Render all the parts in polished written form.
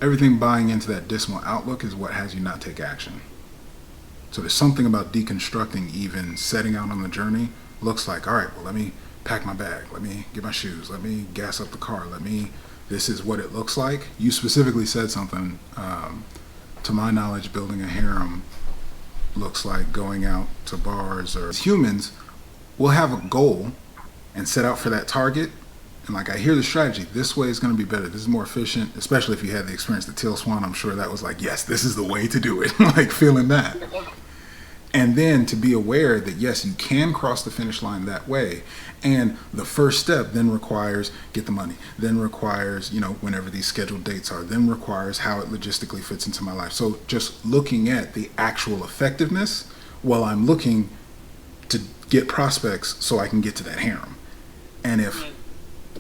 Everything buying into that dismal outlook is what has you not take action. So there's something about deconstructing, even setting out on the journey looks like, all right, well, let me pack my bag. Let me get my shoes. Let me gas up the car. This is what it looks like. You specifically said something, to my knowledge, building a harem looks like going out to bars, or humans will have a goal and set out for that target. And like, I hear the strategy, this way is going to be better. This is more efficient, especially if you had the experience at Teal Swan. I'm sure that was like, yes, this is the way to do it. Like feeling that. And then to be aware that, yes, you can cross the finish line that way. And the first step then requires get the money, then requires, whenever these scheduled dates are, then requires how it logistically fits into my life. So just looking at the actual effectiveness while I'm looking to get prospects so I can get to that harem. And if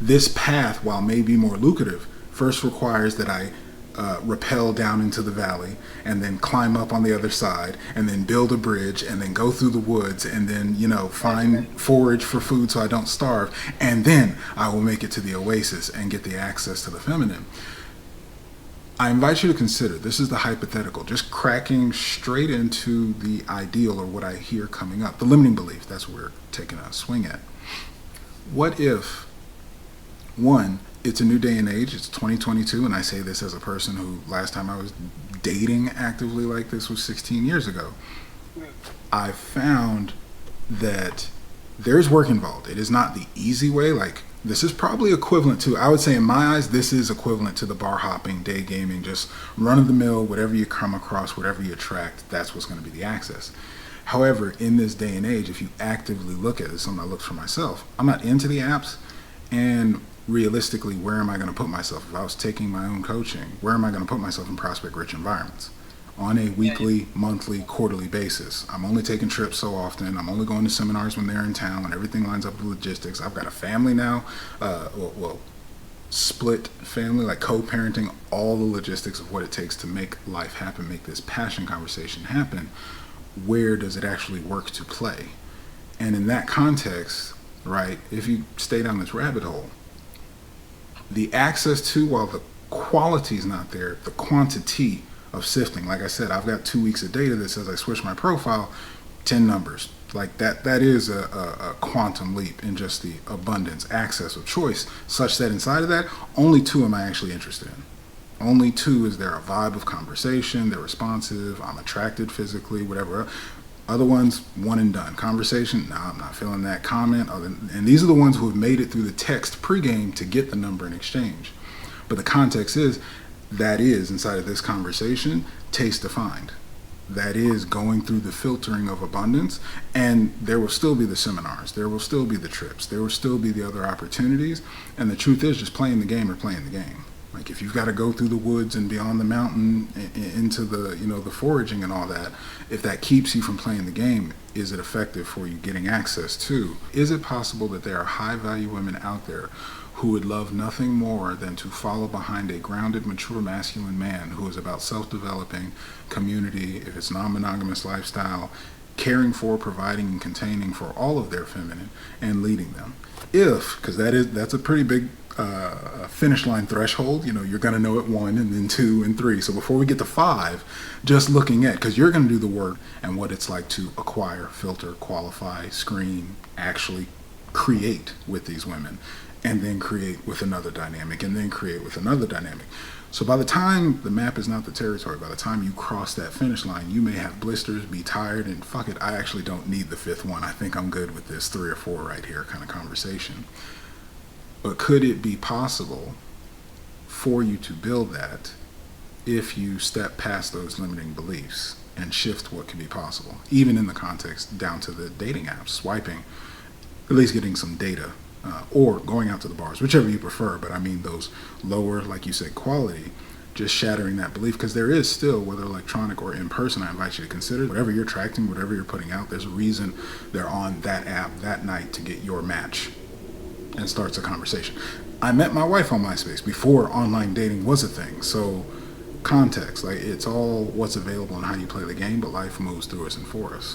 this path, while maybe more lucrative, first requires that I rappel down into the valley and then climb up on the other side and then build a bridge and then go through the woods and then, find forage for food so I don't starve. And then I will make it to the oasis and get the access to the feminine. I invite you to consider, this is the hypothetical, just cracking straight into the ideal or what I hear coming up, the limiting belief. That's what we're taking a swing at. What if, one, it's a new day and age, it's 2022, and I say this as a person who last time I was dating actively like this was 16 years ago. I found that there's work involved. It is not the easy way. Like, this is probably equivalent to, I would say in my eyes, this is equivalent to the bar hopping, day gaming, just run of the mill, whatever you come across, whatever you attract, that's what's going to be the access. However, in this day and age, if you actively look at it, something I look for myself, I'm not into the apps, and realistically, where am I going to put myself? If I was taking my own coaching, where am I going to put myself in prospect-rich environments? On a weekly, monthly, quarterly basis. I'm only taking trips so often. I'm only going to seminars when they're in town, when everything lines up with logistics. I've got a family now, split family, like co-parenting, all the logistics of what it takes to make life happen, make this passion conversation happen. Where does it actually work to play? And in that context, right, if you stay down this rabbit hole, the access to, while the quality is not there, the quantity of sifting. Like I said, I've got 2 weeks of data that says I switch my profile, 10 numbers. Like that is a quantum leap in just the abundance, access of choice, such that inside of that, only 2 am I actually interested in. Only 2 is there a vibe of conversation, they're responsive, I'm attracted physically, whatever. Other ones, one and done. Conversation, no, I'm not feeling that. Comment, and these are the ones who have made it through the text pregame to get the number in exchange. But the context is, that is, inside of this conversation, taste defined. That is going through the filtering of abundance, and there will still be the seminars, there will still be the trips, there will still be the other opportunities, and the truth is just playing the game or playing the game. Like if you've got to go through the woods and beyond the mountain into the, the foraging and all that, if that keeps you from playing the game, is it effective for you getting access to? Is it possible that there are high value women out there who would love nothing more than to follow behind a grounded, mature, masculine man who is about self-developing, community, if it's non-monogamous lifestyle, caring for, providing, and containing for all of their feminine, and leading them? Because that's a pretty big finish line threshold. You're going to know at 1 and then 2 and 3. So before we get to 5, just looking at, because you're going to do the work and what it's like to acquire, filter, qualify, screen, actually create with these women, and then create with another dynamic, and then create with another dynamic. So by the time the map is not the territory, by the time you cross that finish line, you may have blisters, be tired, and fuck it, I actually don't need the 5th one. I think I'm good with this 3 or 4 right here kind of conversation. But could it be possible for you to build that if you step past those limiting beliefs and shift what can be possible, even in the context down to the dating apps, swiping, at least getting some data, or going out to the bars, whichever you prefer, but I mean those lower, like you said, quality, just shattering that belief, because there is still, whether electronic or in person, I invite you to consider whatever you're attracting, whatever you're putting out, there's a reason they're on that app that night to get your match and starts a conversation. I met my wife on MySpace before online dating was a thing, so context, like it's all what's available and how you play the game, but life moves through us and for us.